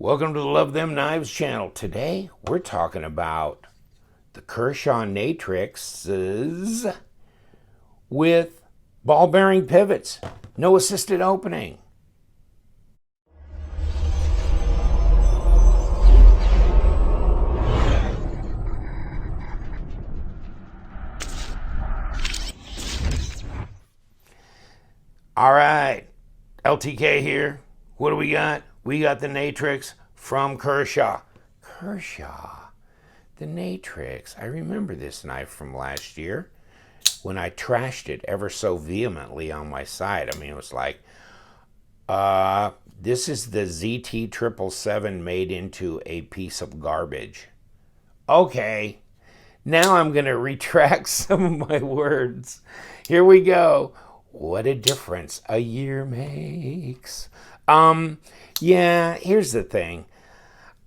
Welcome to the Love Them Knives channel. Today we're talking about the Kershaw Natrixes with ball bearing pivots, no assisted opening. All right, LTK here. What do we got? We got the Natrix from Kershaw. Kershaw, the Natrix. I remember this knife from last year when I trashed it ever so vehemently on my site. I mean, it was like, this is the ZT777 made into a piece of garbage. Okay, now I'm going to retract some of my words. Here we go. What a difference a year makes. Yeah, here's the thing.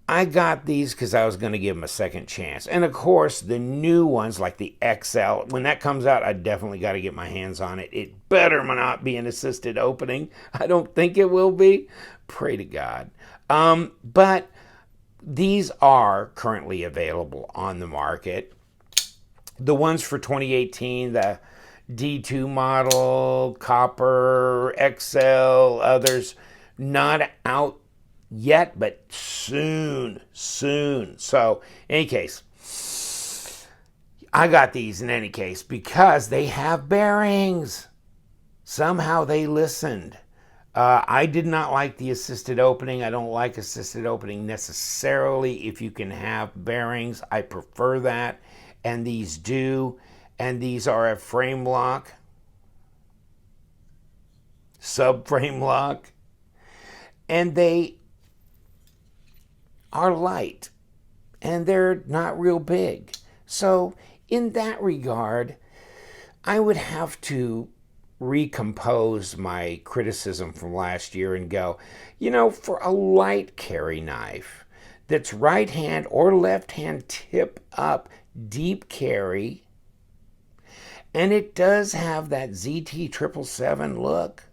I got these because I was going to give them a second chance. And of course, the new ones like the XL, when that comes out, I definitely got to get my hands on it. It better not be an assisted opening. I don't think it will be. Pray to God. But these are currently available on the market. The ones for 2018, the D2 model, copper, XL, others, not out yet, but soon. So, in any case, I got these in any case because they have bearings. Somehow they listened. I did not like the assisted opening. I don't like assisted opening necessarily. If you can have bearings, I prefer that. And these do. And these are a frame lock, subframe lock. And they are light and they're not real big. So in that regard, I would have to recompose my criticism from last year and go, you know, for a light carry knife that's right hand or left hand tip up, deep carry, and it does have that ZT777 look.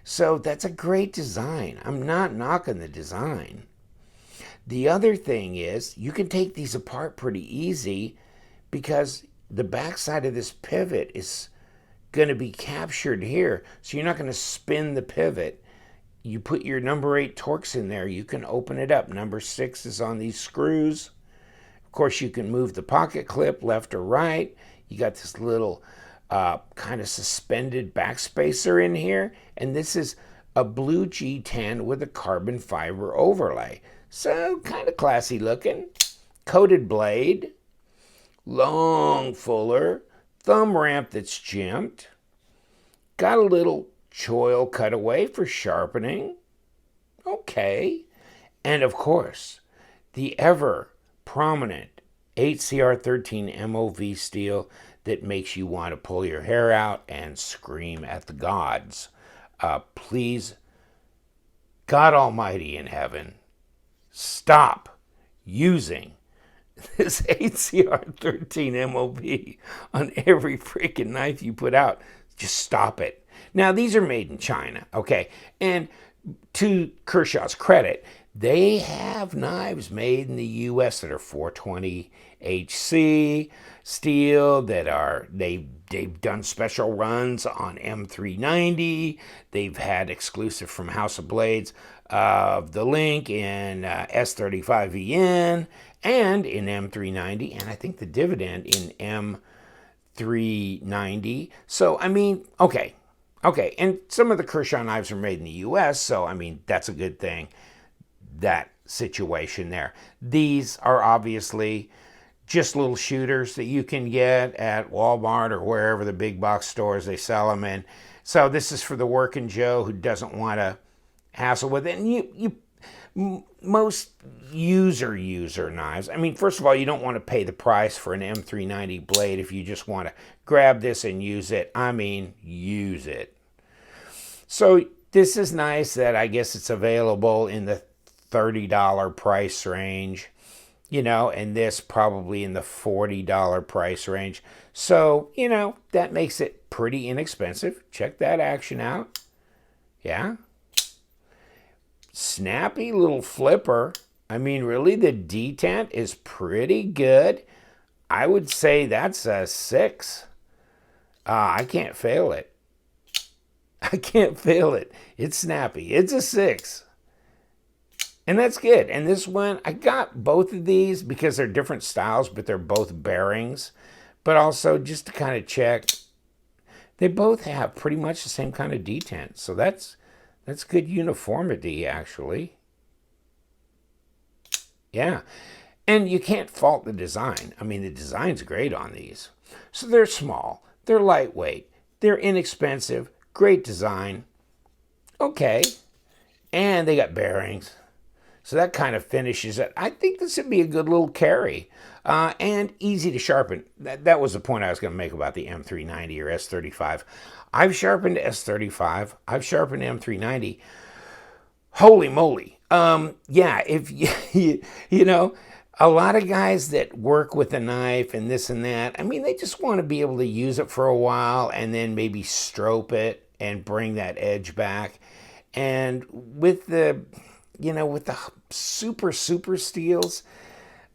So that's a great design. I'm not knocking the design. The other thing is you can take these apart pretty easy because the backside of this pivot is going to be captured here. So you're not going to spin the pivot. You put your number 8 Torx in there. You can open it up. Number 6 is on these screws. Of course, you can move the pocket clip left or right. You got this little kind of suspended backspacer in here, and this is a blue G10 with a carbon fiber overlay. So kind of classy looking. Coated blade, long fuller, thumb ramp that's jimped, got a little choil cutaway for sharpening. Okay. And of course, the ever prominent 8CR13 MOV steel that makes you want to pull your hair out and scream at the gods. Please, God Almighty in heaven, stop using this 8CR13 MOV on every freaking knife you put out. Just stop it. Now, these are made in China, okay? And to Kershaw's credit, they have knives made in the U.S. that are 420 HC steel, that are they've done special runs on M390. They've had exclusive from House of Blades of the Link in S35VN and in M390, and I think the Dividend in M390. So I mean, okay, and some of the Kershaw knives are made in the U.S., so I mean that's a good thing. That situation there. These are obviously just little shooters that you can get at Walmart or wherever the big box stores they sell them in. So this is for the working Joe who doesn't want to hassle with it. And most user knives, I mean, first of all, you don't want to pay the price for an M390 blade if you just want to grab this and use it. I mean, use it. So this is nice that I guess it's available in the $30 price range, you know, and this probably in the $40 price range. So, you know, that makes it pretty inexpensive. Check that action out. Yeah. snappy little flipper. I mean, really, the detent is pretty good. I would say that's a 6. I can't fail it. I can't fail it. It's snappy. It's a 6. And that's good. And this one, I got both of these because they're different styles, but they're both bearings. But also just to kind of check, they both have pretty much the same kind of detent. So that's good uniformity, actually. Yeah. And you can't fault the design. I mean, the design's great on these. So they're small. They're lightweight. They're inexpensive. Great design. Okay. And they got bearings. So that kind of finishes it. I think this would be a good little carry. And easy to sharpen. That was the point I was going to make about the M390 or S35. I've sharpened S35. I've sharpened M390. Holy moly. Yeah, if you know, a lot of guys that work with a knife and this and that, I mean, they just want to be able to use it for a while and then maybe stroke it and bring that edge back. And with the, with the super steels,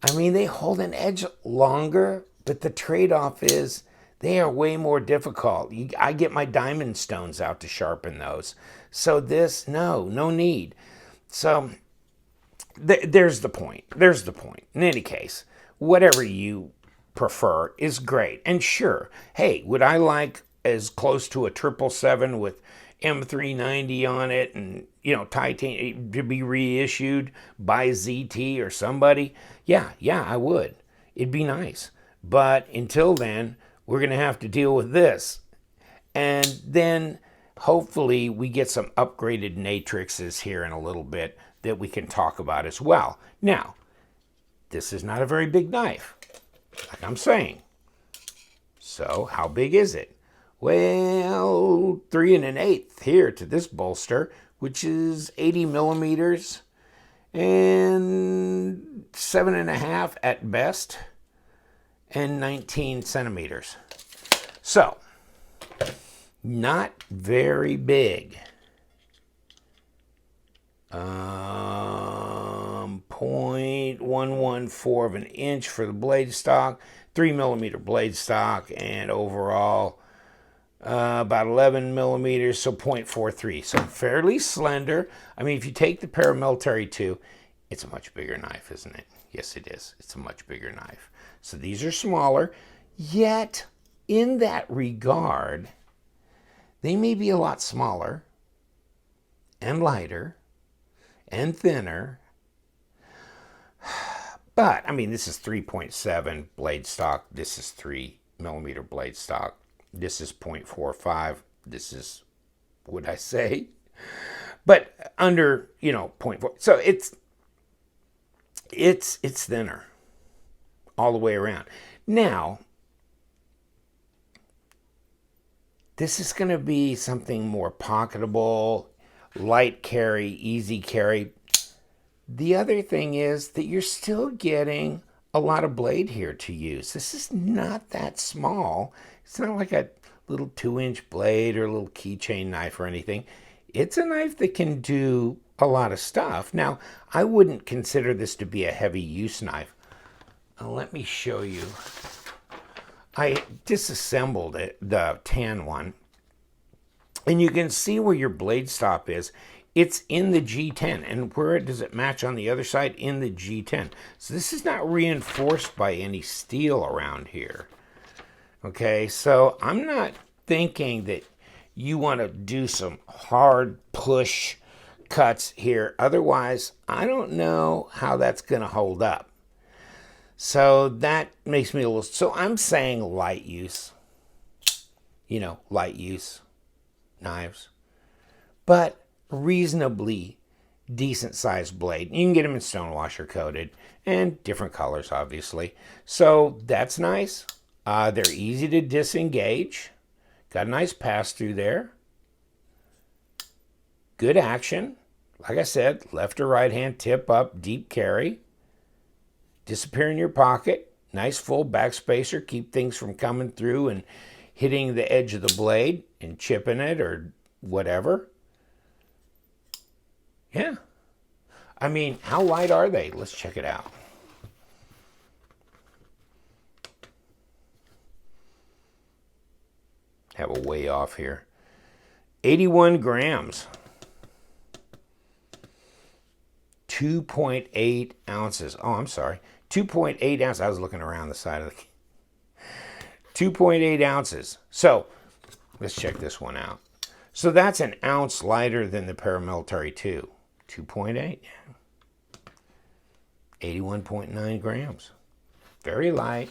I mean, they hold an edge longer, but the trade-off is they are way more difficult. I get my diamond stones out to sharpen those. So this, no need. So there's the point. There's the point. In any case, whatever you prefer is great. And sure, hey, would I like as close to a 777 with M390 on it and, titanium to be reissued by ZT or somebody? Yeah, I would. It'd be nice. But until then, we're going to have to deal with this. And then hopefully we get some upgraded Natrixes here in a little bit that we can talk about as well. Now, this is not a very big knife, like I'm saying. So how big is it? Well, 3 1/8 here to this bolster, which is 80 millimeters and 7.5 at best and 19 centimeters. So, not very big. 0.114 of an inch for the blade stock, 3 millimeter blade stock, and overall about 11 millimeters, so 0.43. So fairly slender. I mean, if you take the paramilitary 2, it's a much bigger knife, isn't it? Yes, it is. It's a much bigger knife. So these are smaller, yet in that regard, they may be a lot smaller and lighter and thinner. But, I mean, this is 3.7 blade stock. This is 3 millimeter blade stock. This is 0.45. This is, would I say? But under, 0.4. So it's thinner all the way around. Now, this is going to be something more pocketable, light carry, easy carry. The other thing is that you're still getting a lot of blade here to use. This is not that small. It's not like a little 2-inch blade or a little keychain knife or anything. It's a knife that can do a lot of stuff. Now, I wouldn't consider this to be a heavy use knife. Let me show you. I disassembled it, the tan one, and you can see where your blade stop is. It's in the G10, and where does it match on the other side? In the G10. So this is not reinforced by any steel around here. Okay, so I'm not thinking that you want to do some hard push cuts here. Otherwise, I don't know how that's going to hold up. So that makes me a little... So I'm saying light use. Light use knives. But reasonably decent sized blade. You can get them in stone washer coated and different colors, obviously. So that's nice. They're easy to disengage. Got a nice pass through there. Good action. Like I said, left or right hand, tip up, deep carry. Disappear in your pocket. Nice full backspacer. Keep things from coming through and hitting the edge of the blade and chipping it or whatever. Yeah, I mean, how light are they? Let's check it out. Have a way off here. 81 grams. 2.8 ounces. Oh, I'm sorry. 2.8 ounces. I was looking around the side of the... 2.8 ounces. So, let's check this one out. So that's an ounce lighter than the Paramilitary 2. 2.8. 81.9 grams. Very light.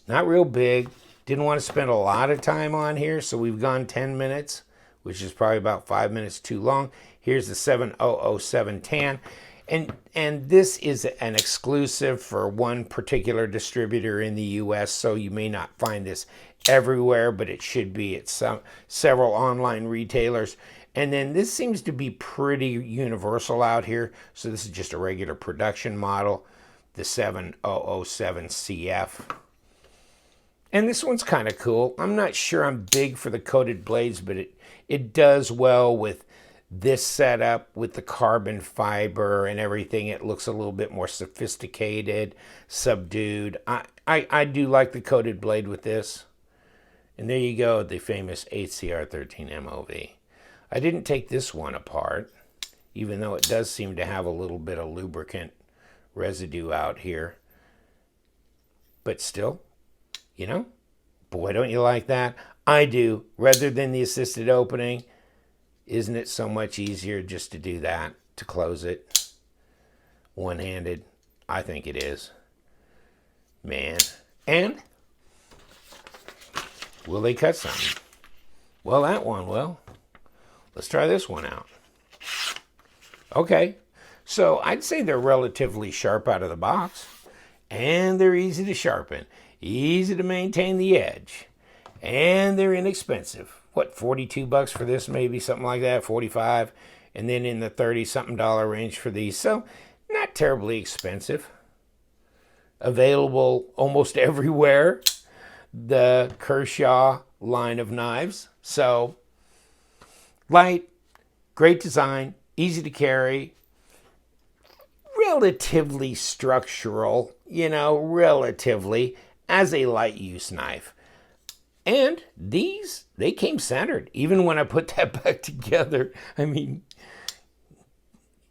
Not real big. Didn't want to spend a lot of time on here, so we've gone 10 minutes, which is probably about 5 minutes too long. Here's the 7007 tan. And this is an exclusive for one particular distributor in the U.S., so you may not find this everywhere, but it should be at several online retailers. And then this seems to be pretty universal out here, so this is just a regular production model, the 7007 CF. And this one's kind of cool. I'm not sure I'm big for the coated blades, but it does well with this setup with the carbon fiber and everything. It looks a little bit more sophisticated, subdued. I do like the coated blade with this. And there you go, the famous HCR13 MOV. I didn't take this one apart, even though it does seem to have a little bit of lubricant residue out here. But still, you know, boy, don't you like that? I do. Rather than the assisted opening, isn't it so much easier just to do that, to close it one-handed? I think it is. Man. And will they cut something? Well, that one will. Let's try this one out. Okay. So I'd say they're relatively sharp out of the box. And they're easy to sharpen. Easy to maintain the edge. And they're inexpensive. What, 42 bucks for this, maybe something like that, 45, and then in the 30-something dollar range for these. So not terribly expensive. Available almost everywhere. The Kershaw line of knives. So light, great design, easy to carry, relatively structural, you know, relatively, as a light use knife. And these, they came centered, even when I put that back together. I mean,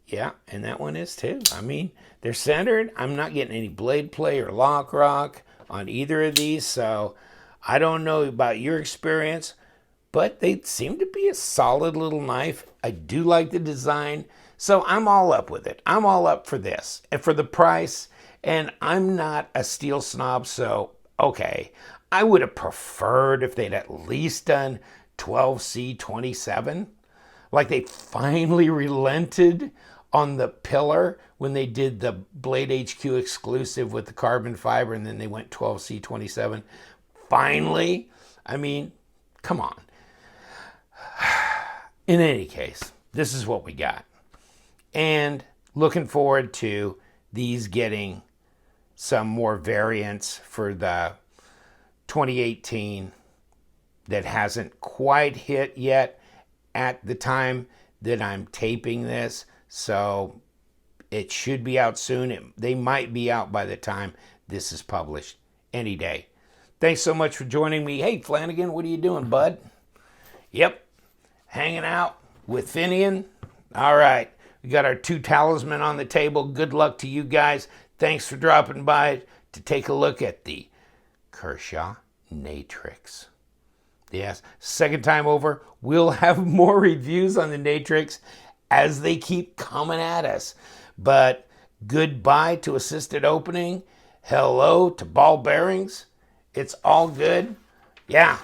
yeah, and that one is too. I mean, they're centered. I'm not getting any blade play or lock rock on either of these, so I don't know about your experience, but they seem to be a solid little knife. I do like the design, so I'm all up with it. I'm all up for this and for the price, and I'm not a steel snob, so okay. I would have preferred if they'd at least done 12C27. Like they finally relented on the pillar when they did the Blade HQ exclusive with the carbon fiber, and then they went 12C27. Finally. I mean, come on. In any case, this is what we got. And looking forward to these getting some more variants for the 2018 that hasn't quite hit yet at the time that I'm taping this. So it should be out soon. They might be out by the time this is published any day. Thanks so much for joining me. Hey, Flanagan, what are you doing, bud? Yep, hanging out with Finian. All right, we got our 2 talisman on the table. Good luck to you guys. Thanks for dropping by to take a look at the Kershaw Natrix. Yes, second time over, we'll have more reviews on the Natrix as they keep coming at us. But goodbye to assisted opening. Hello to ball bearings. It's all good. Yeah,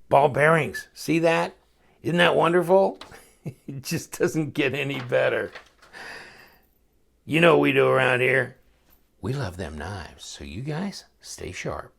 ball bearings. See that? Isn't that wonderful? It just doesn't get any better. You know what we do around here. We love them knives, so you guys stay sharp.